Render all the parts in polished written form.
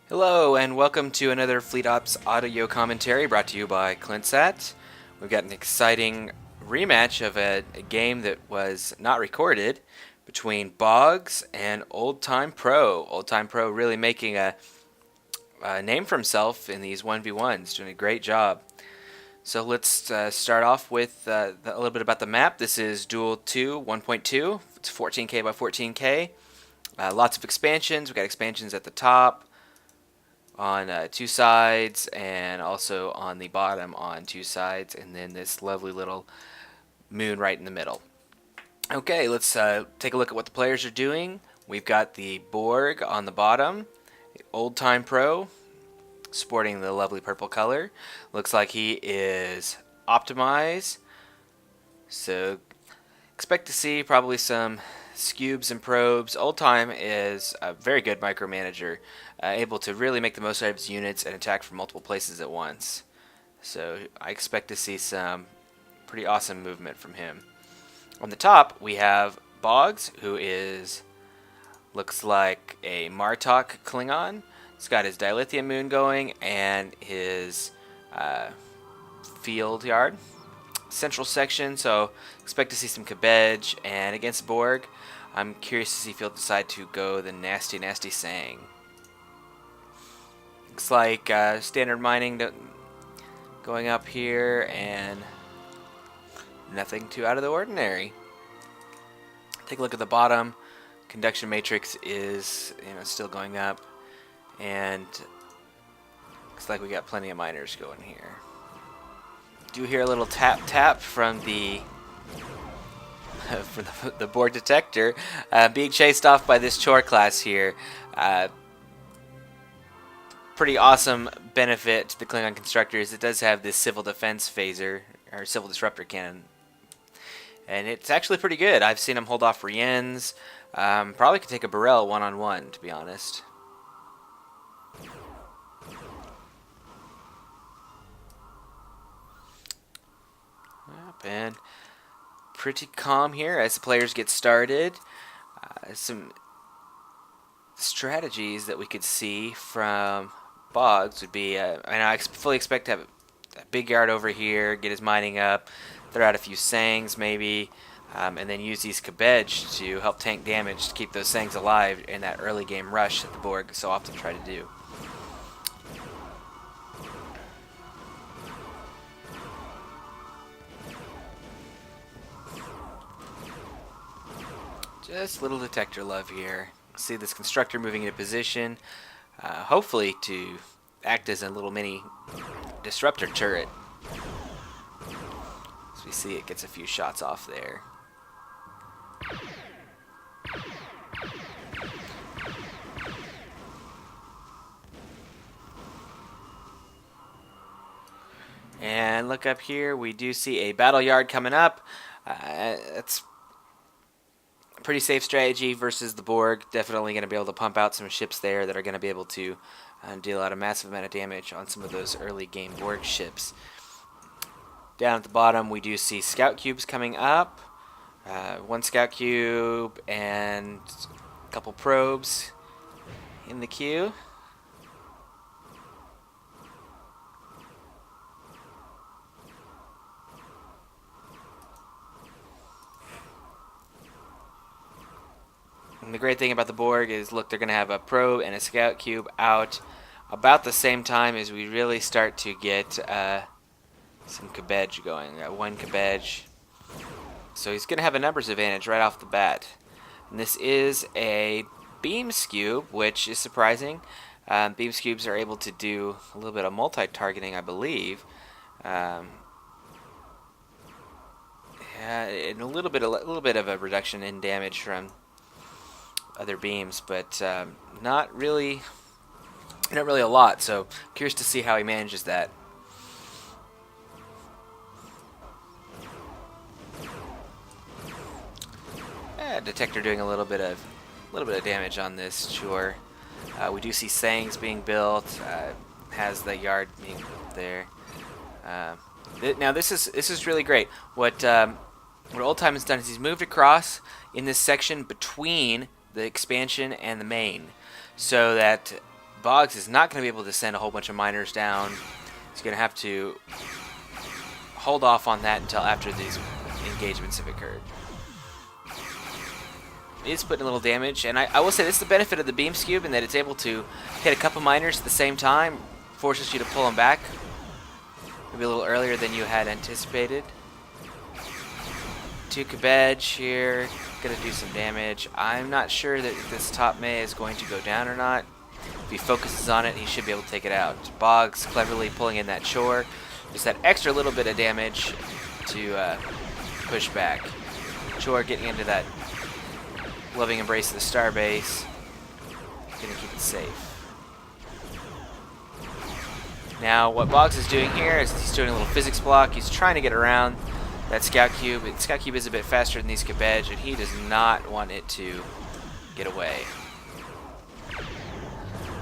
Hello and welcome to another Fleet Ops audio commentary brought to you by ClintSat. We've got an exciting rematch of a game that was not recorded between Boggz and Old Time Pro. Old Time Pro really making a name for himself in these 1v1s, doing a great job. So let's start off with a little bit about the map. This is Duel 2 1.2. It's 14K by 14K. Lots of expansions. We've got expansions at the top, on two sides, and also on the bottom on two sides, and then this lovely little moon right in the middle. Okay, let's take a look at what the players are doing. We've got the Borg on the bottom, Old Time Pro, sporting the lovely purple color. Looks like he is optimized, so expect to see probably some scubes and probes. Old Time is a very good micromanager, able to really make the most out of his units and attack from multiple places at once. So I expect to see some pretty awesome movement from him. On the top, we have Boggz, who looks like a Martok Klingon. He's got his dilithium moon going and his field yard. Central section, so expect to see some cabbage. And against Borg, I'm curious to see if he'll decide to go the nasty Sang. Looks like standard mining going up here, and nothing too out of the ordinary. Take a look at the bottom. Conduction matrix is still going up, and looks like we got plenty of miners going here. Do hear a little tap from the the Borg detector, being chased off by this chore class here. Pretty awesome benefit to the Klingon constructors. It does have this civil defense phaser, or civil disruptor cannon, and it's actually pretty good. I've seen him hold off Riens. Probably could take a Burrell one-on-one, to be honest. And pretty calm here as the players get started. Some strategies that we could see from Boggz would be, I fully expect to have a big yard over here, get his mining up, throw out a few Sangs maybe, and then use these cabbage to help tank damage to keep those Sangs alive in that early game rush that the Borg so often try to do. Just little detector love here. See this constructor moving into position, hopefully to act as a little mini disruptor turret. As we see, it gets a few shots off there. And look up here, we do see a battle yard coming up. It's pretty safe strategy versus the Borg. Definitely going to be able to pump out some ships there that are going to be able to deal out a massive amount of damage on some of those early game Borg ships. Down at the bottom, we do see scout cubes coming up. One scout cube and a couple probes in the queue. And the great thing about the Borg is, look, they're going to have a probe and a scout cube out about the same time as we really start to get some cabbage going. One cabbage. So he's going to have a numbers advantage right off the bat. And this is a beam cube, which is surprising. Beam cubes are able to do a little bit of multi-targeting, I believe. And a little bit of a reduction in damage from other beams, but not really a lot. So curious to see how he manages that. Detector doing a little bit of damage on this, sure. We do see Sangs being built. Has the yard being built there. Now this is really great. What Old Time has done is he's moved across in this section between the expansion and the main, so that Boggz is not going to be able to send a whole bunch of miners down. He's going to have to hold off on that until after these engagements have occurred. He's putting a little damage, and I will say this is the benefit of the Beam Cube in that it's able to hit a couple miners at the same time, forces you to pull them back maybe a little earlier than you had anticipated. 2 Boggz here, gonna do some damage. I'm not sure that this top Mei is going to go down or not. If he focuses on it, he should be able to take it out. Boggz cleverly pulling in that Chore, just that extra little bit of damage to push back. Chore getting into that loving embrace of the Starbase, gonna keep it safe. Now, what Boggz is doing here is he's doing a little physics block. He's trying to get around that Scout Cube. The Scout Cube is a bit faster than these Boggz, and he does not want it to get away.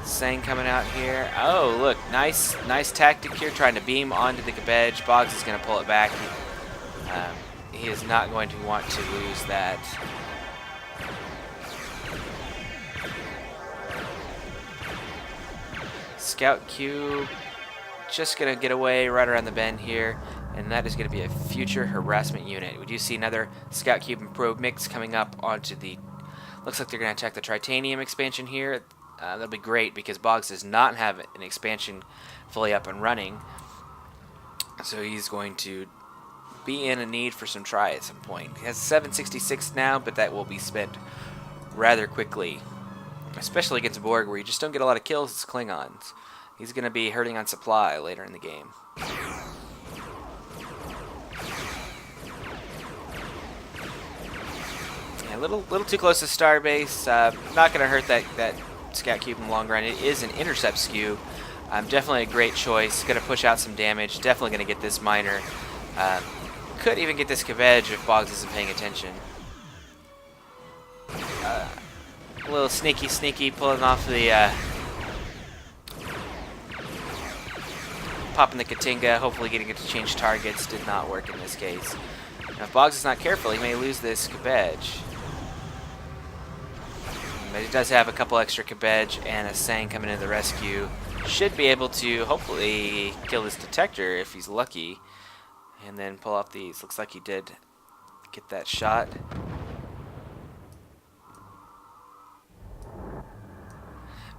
Sang coming out here. Oh, look, nice tactic here, trying to beam onto the Boggz. Boggz is going to pull it back. He is not going to want to lose that. Scout Cube just going to get away right around the bend here, and that is going to be a future harassment unit. We do see another Scout Cube and Probe mix coming up onto the... Looks like they're going to attack the Tritanium expansion here. That'll be great because Boggz does not have an expansion fully up and running, so he's going to be in a need for some try at some point. He has 766 now, but that will be spent rather quickly, especially against Borg, where you just don't get a lot of kills as Klingons. He's going to be hurting on supply later in the game. Yeah, a little too close to Starbase. Not going to hurt that Scout Cube in the long run. It is an intercept skew. Definitely a great choice. Going to push out some damage. Definitely going to get this miner. Could even get this Boggz if Boggz isn't paying attention. A little sneaky pulling off the... popping the Katinga, hopefully getting it to change targets. Did not work in this case. Now, if Boggz is not careful, he may lose this Boggz. But he does have a couple extra Boggz and a Sang coming in the rescue. Should be able to hopefully kill this detector if he's lucky. And then pull off these. Looks like he did get that shot.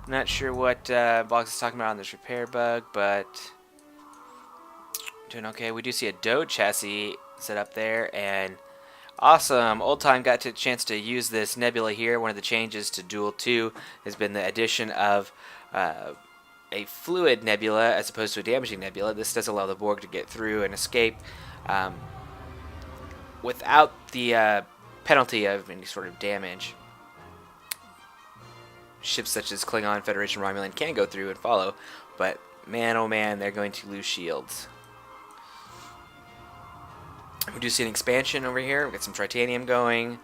Not sure what Boggz is talking about on this repair bug, but doing okay. We do see a Dode chassis set up there, and awesome. Old Time got a chance to use this nebula here. One of the changes to Duel 2 has been the addition of a fluid nebula as opposed to a damaging nebula. This does allow the Borg to get through and escape without the penalty of any sort of damage. Ships such as Klingon, Federation, Romulan can go through and follow, but man, oh man, they're going to lose shields. We do see an expansion over here. We've got some Tritanium going.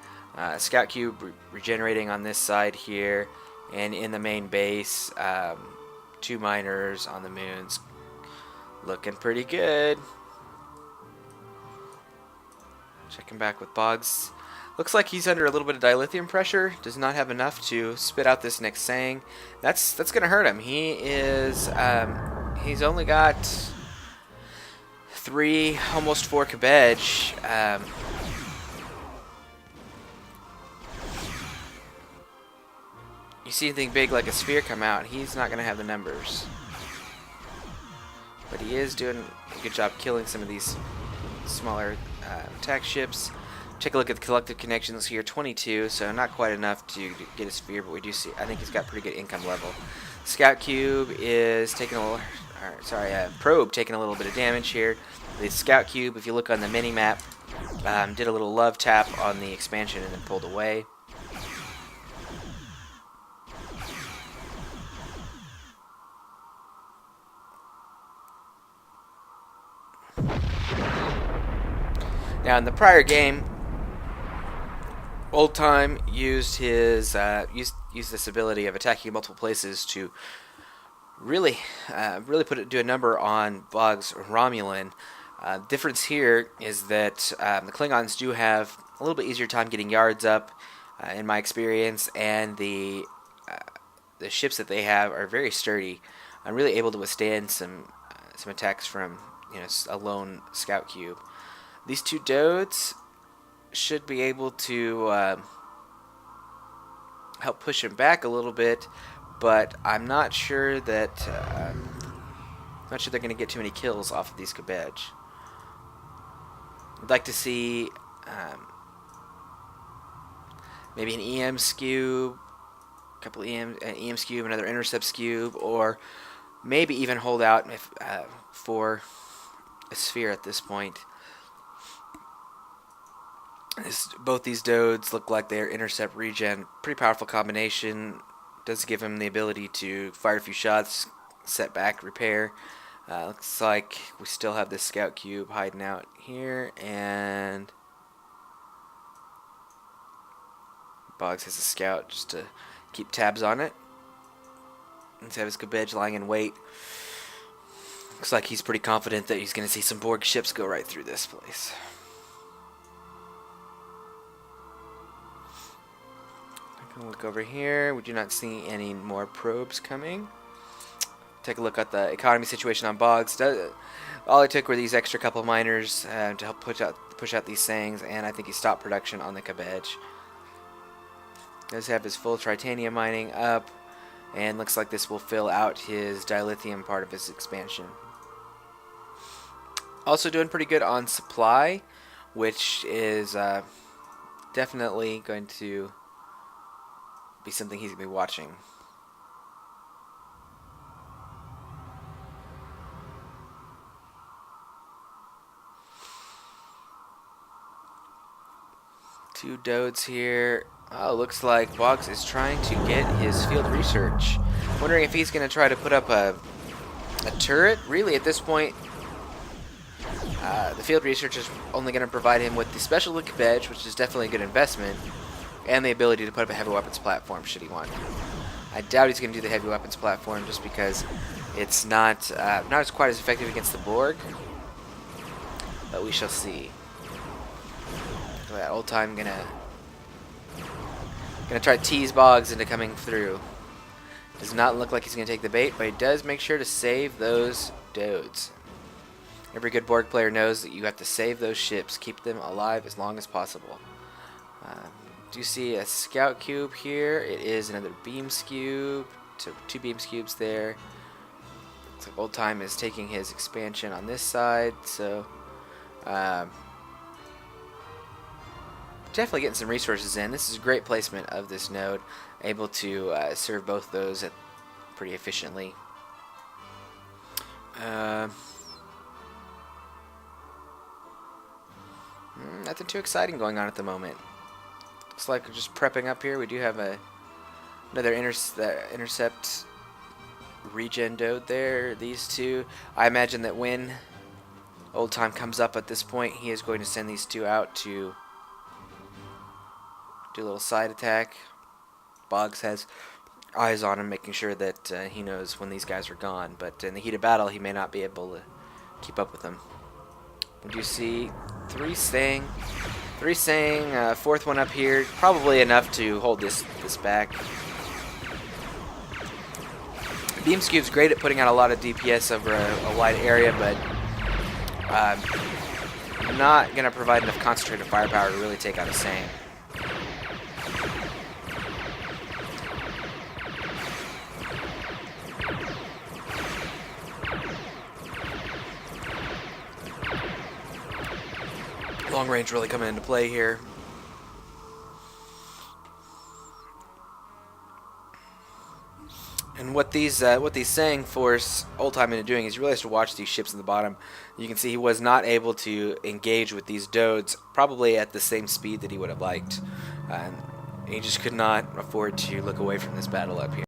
Scout Cube regenerating on this side here. And in the main base, 2 miners on the moons. Looking pretty good. Checking back with Boggz. Looks like he's under a little bit of dilithium pressure. Does not have enough to spit out this next Sang. That's going to hurt him. He is... he's only got 3, almost 4 Boggz. You see anything big like a sphere come out, he's not going to have the numbers. But he is doing a good job killing some of these smaller attack ships. Take a look at the collective connections here, 22, so not quite enough to get a sphere, but we do see, I think he's got pretty good income level. Scout Cube is taking a little... Probe taking a little bit of damage here. The Scout Cube, if you look on the mini-map, did a little love tap on the expansion and then pulled away. Now in the prior game, Old Time used his used this ability of attacking multiple places to really do a number on Boggz Romulan. Difference here is that the Klingons do have a little bit easier time getting yards up, in my experience, and the the ships that they have are very sturdy. I'm really able to withstand some attacks from a lone scout cube. These two Dodes should be able to help push him back a little bit, but I'm not sure that they're going to get too many kills off of these Boggz. I'd like to see maybe an EM cube, a couple of an EM cube, another intercept cube, or maybe even hold out for a sphere at this point. Both these Dodes look like they're intercept regen. Pretty powerful combination. Does give him the ability to fire a few shots, set back, repair. Looks like we still have this scout cube hiding out here, and Boggz has a scout just to keep tabs on it. Let's have his Boggz lying in wait. Looks like he's pretty confident that he's going to see some Borg ships go right through this place. Look over here. We do not see any more probes coming. Take a look at the economy situation on Boggz. All it took were these extra couple miners to help push out these Sangs, and I think he stopped production on the Boggz. Does have his full tritanium mining up, and looks like this will fill out his dilithium part of his expansion. Also doing pretty good on supply, which is definitely going to be something he's going to be watching. Two Dodes here. Oh, looks like Boggz is trying to get his field research. Wondering if he's going to try to put up a turret. Really, at this point, the field research is only going to provide him with the special Boggz, which is definitely a good investment, and the ability to put up a heavy weapons platform should he want to. I doubt he's going to do the heavy weapons platform just because it's not as quite as effective against the Borg, but we shall see. So that old time gonna try to tease Boggz into coming through. Does not look like he's gonna take the bait, but he does make sure to save those Dodes. Every good Borg player knows that you have to save those ships, keep them alive as long as possible. Do you see a scout cube here? It is another beams cube. So two beams cubes there. Looks like old time is taking his expansion on this side, so definitely getting some resources in. This is a great placement of this node, able to serve both those pretty efficiently. Nothing too exciting going on at the moment. Looks like we're just prepping up here. We do have another intercept regen Dode there. These two. I imagine that when old time comes up at this point, he is going to send these two out to do a little side attack. Boggz has eyes on him, making sure that he knows when these guys are gone. But in the heat of battle, he may not be able to keep up with them. We do see three Sang, fourth one up here, probably enough to hold this back. Beams Cube's great at putting out a lot of DPS over a wide area, but not going to provide enough concentrated firepower to really take out a Sang. Long range really coming into play here. And what these Sang force old time into doing is he really has to watch these ships at the bottom. You can see he was not able to engage with these Dodes probably at the same speed that he would have liked. He just could not afford to look away from this battle up here.